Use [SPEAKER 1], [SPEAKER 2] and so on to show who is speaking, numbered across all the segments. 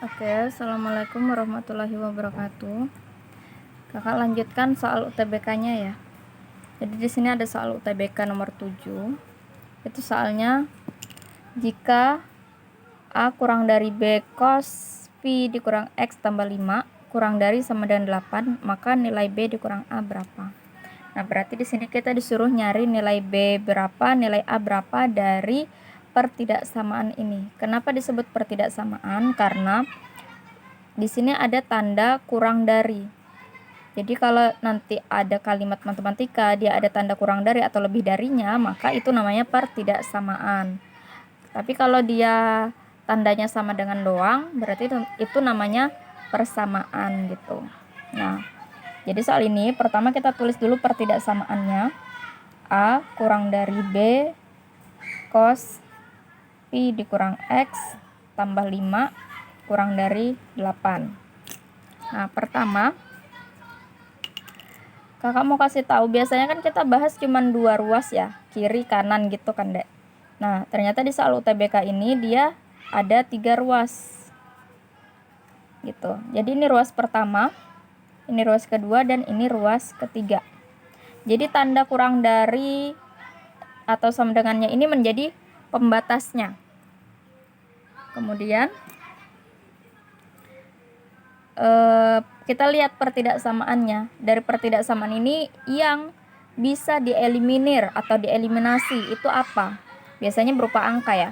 [SPEAKER 1] Oke, assalamualaikum warahmatullahi wabarakatuh. Kakak lanjutkan soal UTBK-nya ya. Jadi di sini ada soal UTBK nomor 7. Itu soalnya jika A kurang dari B cos V dikurang X tambah 5 kurang dari sama dengan 8, maka nilai B dikurang A berapa? Nah, berarti di sini kita disuruh nyari nilai B berapa, nilai A berapa dari pertidaksamaan ini. Kenapa disebut pertidaksamaan? Karena di sini ada tanda kurang dari. Jadi kalau nanti ada kalimat matematika dia ada tanda kurang dari atau lebih darinya, maka itu namanya pertidaksamaan. Tapi kalau dia tandanya sama dengan doang, berarti itu namanya persamaan gitu. Nah, jadi soal ini pertama kita tulis dulu pertidaksamaannya. A kurang dari B cos V dikurang X tambah 5 kurang dari 8. Nah, pertama kakak mau kasih tahu, biasanya kan kita bahas cuma 2 ruas ya, kiri kanan gitu kan, Dek. Nah, ternyata di soal UTBK ini dia ada 3 ruas. Gitu. Jadi ini ruas pertama, ini ruas kedua, dan ini ruas ketiga. Jadi tanda kurang dari atau sama dengannya ini menjadi pembatasnya. Kemudian kita lihat pertidaksamaannya. Dari pertidaksamaan ini yang bisa dieliminir atau dieliminasi itu apa? Biasanya berupa angka ya.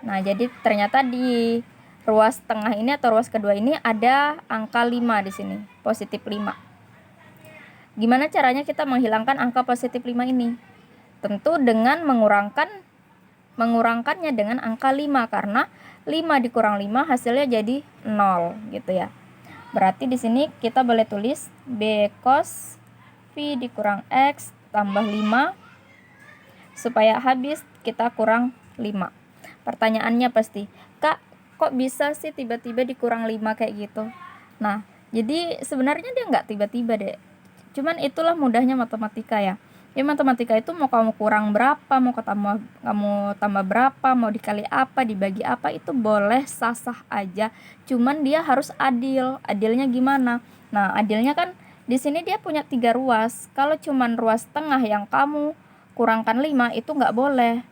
[SPEAKER 1] Nah, jadi ternyata di ruas tengah ini atau ruas kedua ini ada angka 5 di sini, positif 5. Gimana caranya kita menghilangkan angka positif 5 ini? Tentu dengan mengurangkannya dengan angka 5, karena 5 dikurang 5 hasilnya jadi 0 gitu ya. Berarti di sini kita boleh tulis B cos V dikurang X tambah 5, supaya habis kita kurang 5. Pertanyaannya pasti, Kak, kok bisa sih tiba-tiba dikurang 5 kayak gitu? Nah, jadi sebenarnya dia nggak tiba-tiba deh. Cuman itulah mudahnya matematika ya. Ya, matematika itu mau kamu kurang berapa, mau kamu tambah berapa, mau dikali apa, dibagi apa, itu boleh sah-sah aja. Cuman dia harus adil. Adilnya gimana? Nah, adilnya kan di sini dia punya 3 ruas. Kalau cuman ruas tengah yang kamu kurangkan 5 itu nggak boleh.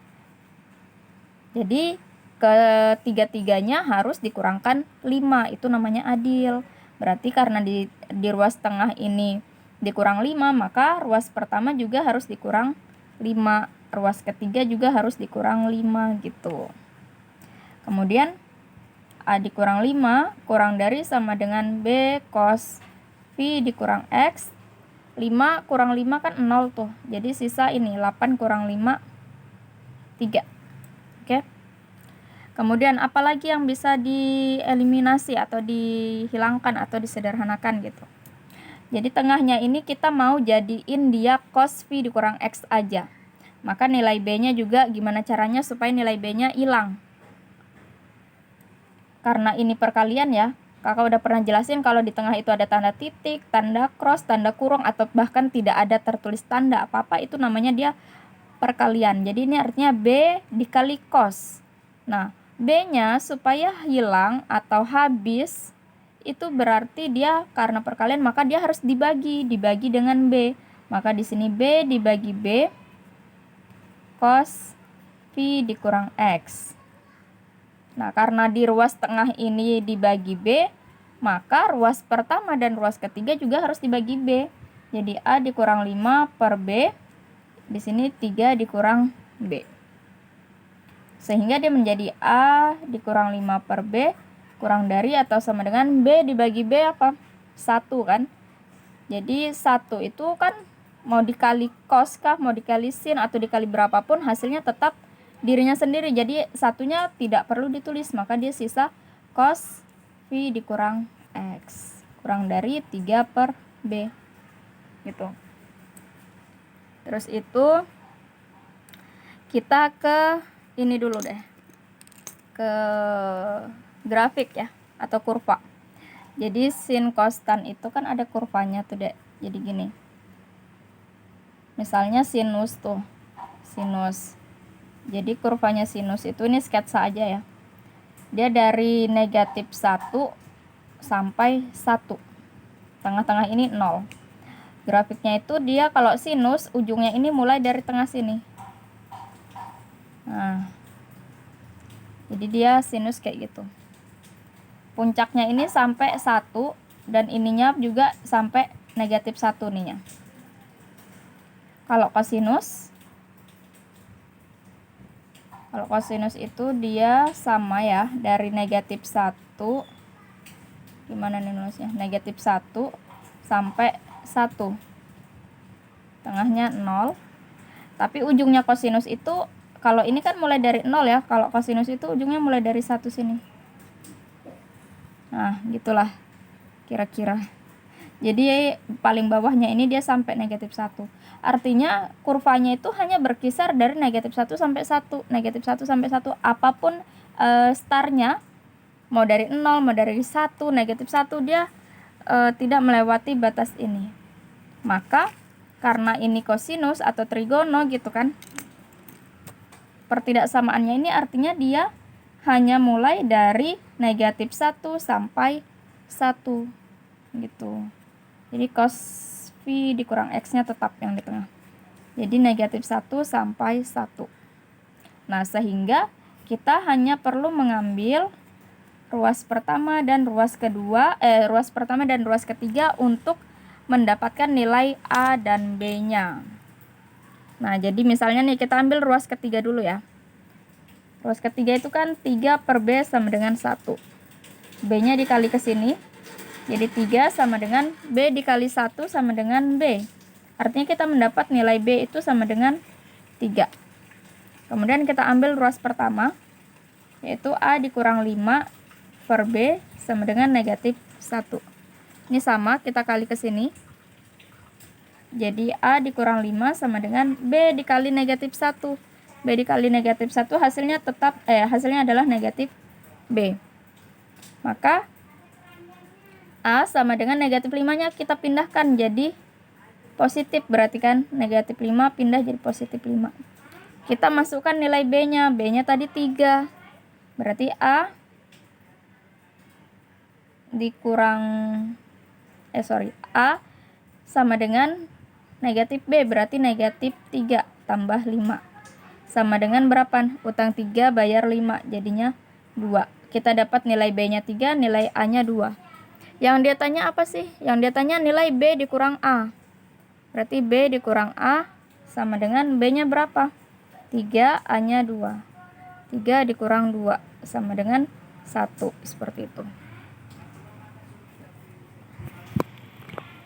[SPEAKER 1] Jadi ketiga-tiganya harus dikurangkan 5, itu namanya adil. Berarti karena di ruas tengah ini dikurang 5, maka ruas pertama juga harus dikurang 5, ruas ketiga juga harus dikurang 5 gitu. Kemudian A dikurang 5 kurang dari sama dengan B cos V dikurang X. 5 kurang 5 kan 0 tuh. Jadi sisa ini 8 kurang 5 3. Oke. Kemudian apalagi yang bisa dieliminasi atau dihilangkan atau disederhanakan gitu. Jadi tengahnya ini kita mau jadiin dia cos V dikurang X aja. Maka nilai B-nya juga gimana caranya supaya nilai B-nya hilang. Karena ini perkalian ya, kakak udah pernah jelasin kalau di tengah itu ada tanda titik, tanda cross, tanda kurung, atau bahkan tidak ada tertulis tanda apa-apa, itu namanya dia perkalian. Jadi ini artinya B dikali cos. Nah, B-nya supaya hilang atau habis, itu berarti dia karena perkalian maka dia harus dibagi dengan B. Maka di sini B dibagi B cos V dikurang X. Nah, karena di ruas tengah ini dibagi B, maka ruas pertama dan ruas ketiga juga harus dibagi B. Jadi A dikurang 5 per B, di sini 3 dikurang B. Sehingga dia menjadi A dikurang 5 per B kurang dari atau sama dengan B dibagi B apa? 1 kan? Jadi 1 itu kan mau dikali cos kah, mau dikali sin, atau dikali berapapun hasilnya tetap dirinya sendiri. Jadi satunya tidak perlu ditulis, maka dia sisa cos V dikurang X kurang dari 3 per B gitu. Terus itu kita ke ini dulu deh, ke grafik ya atau kurva. Jadi sin cos tan itu kan ada kurvanya tuh dek. Jadi gini, misalnya sinus tuh, sinus. Jadi kurvanya sinus itu ini sketsa aja ya. Dia dari negatif 1 sampai 1. Tengah-tengah ini 0. Grafiknya itu dia kalau sinus ujungnya ini mulai dari tengah sini. Nah, jadi dia sinus kayak gitu. Puncaknya ini sampai 1 dan ininya juga sampai negatif 1 nih ya. Kalau kosinus itu dia sama ya, dari negatif 1, gimana nih nulisnya, negatif 1 sampai 1, tengahnya 0. Tapi ujungnya kosinus itu, kalau ini kan mulai dari 0 ya, kalau kosinus itu ujungnya mulai dari 1 sini. Nah gitulah kira-kira. Jadi paling bawahnya ini dia sampai negatif 1. Artinya kurvanya itu hanya berkisar dari negatif 1 sampai 1. Negatif 1 sampai 1. Apapun startnya, mau dari 0, mau dari 1, negatif 1, dia tidak melewati batas ini. Maka karena ini kosinus atau trigono gitu kan, pertidaksamaannya ini artinya dia hanya mulai dari negatif 1 sampai 1 gitu. Jadi cos V dikurang X nya tetap yang di tengah. Jadi negatif 1 sampai 1. Nah sehingga kita hanya perlu mengambil ruas pertama dan ruas ketiga untuk mendapatkan nilai A dan B nya. Nah jadi misalnya nih kita ambil ruas ketiga dulu ya. Ruas ketiga itu kan 3 per B sama dengan 1. B nya dikali ke sini, jadi 3 sama dengan B dikali 1 sama dengan B. Artinya kita mendapat nilai B itu sama dengan 3. Kemudian kita ambil ruas pertama, yaitu A dikurang 5 per B sama dengan negatif 1. Ini sama, kita kali ke sini. Jadi A dikurang 5 sama dengan B dikali negatif 1. B dikali negatif 1 hasilnya adalah negatif B. Maka A sama dengan negatif 5-nya kita pindahkan jadi positif, berarti kan negatif 5 pindah jadi positif 5. Kita masukkan nilai B-nya, B-nya tadi 3. Berarti A A sama dengan negatif B, berarti negatif 3 tambah 5. Sama dengan berapa? Utang 3 bayar 5, jadinya 2. Kita dapat nilai B-nya 3, nilai A-nya 2. Yang dia tanya apa sih? Yang dia tanya nilai B dikurang A. Berarti B dikurang A sama dengan B-nya berapa? 3, A-nya 2. 3 dikurang 2 sama dengan 1. Seperti itu.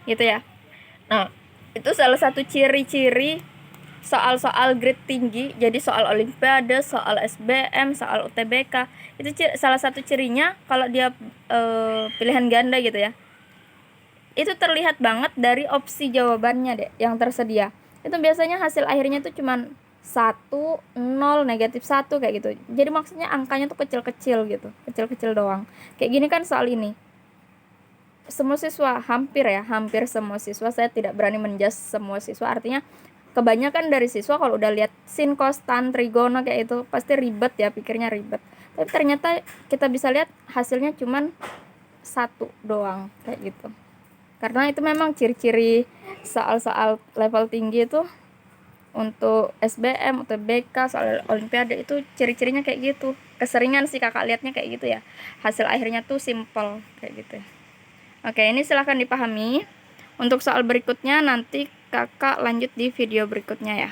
[SPEAKER 1] Gitu ya. Nah, itu salah satu ciri-ciri soal-soal grade tinggi. Jadi soal olimpiade, soal SBM, soal UTBK, itu salah satu cirinya kalau dia pilihan ganda gitu ya, itu terlihat banget dari opsi jawabannya deh yang tersedia. Itu biasanya hasil akhirnya tuh cuman 1, 0, negatif 1 kayak gitu. Jadi maksudnya angkanya tuh kecil-kecil gitu, kecil-kecil doang. Kayak gini kan soal ini. Semua siswa, hampir semua siswa, saya tidak berani menjudge semua siswa, artinya kebanyakan dari siswa kalau udah lihat sin, cos, tan, trigono kayak itu pasti ribet ya, pikirnya ribet. Tapi ternyata kita bisa lihat hasilnya cuman 1 doang kayak gitu. Karena itu memang ciri-ciri soal-soal level tinggi itu untuk SBM, UTBK, soal olimpiade itu ciri-cirinya kayak gitu. Keseringan sih kakak lihatnya kayak gitu ya. Hasil akhirnya tuh simple kayak gitu ya. Oke, ini silahkan dipahami. Untuk soal berikutnya nanti kakak lanjut di video berikutnya ya.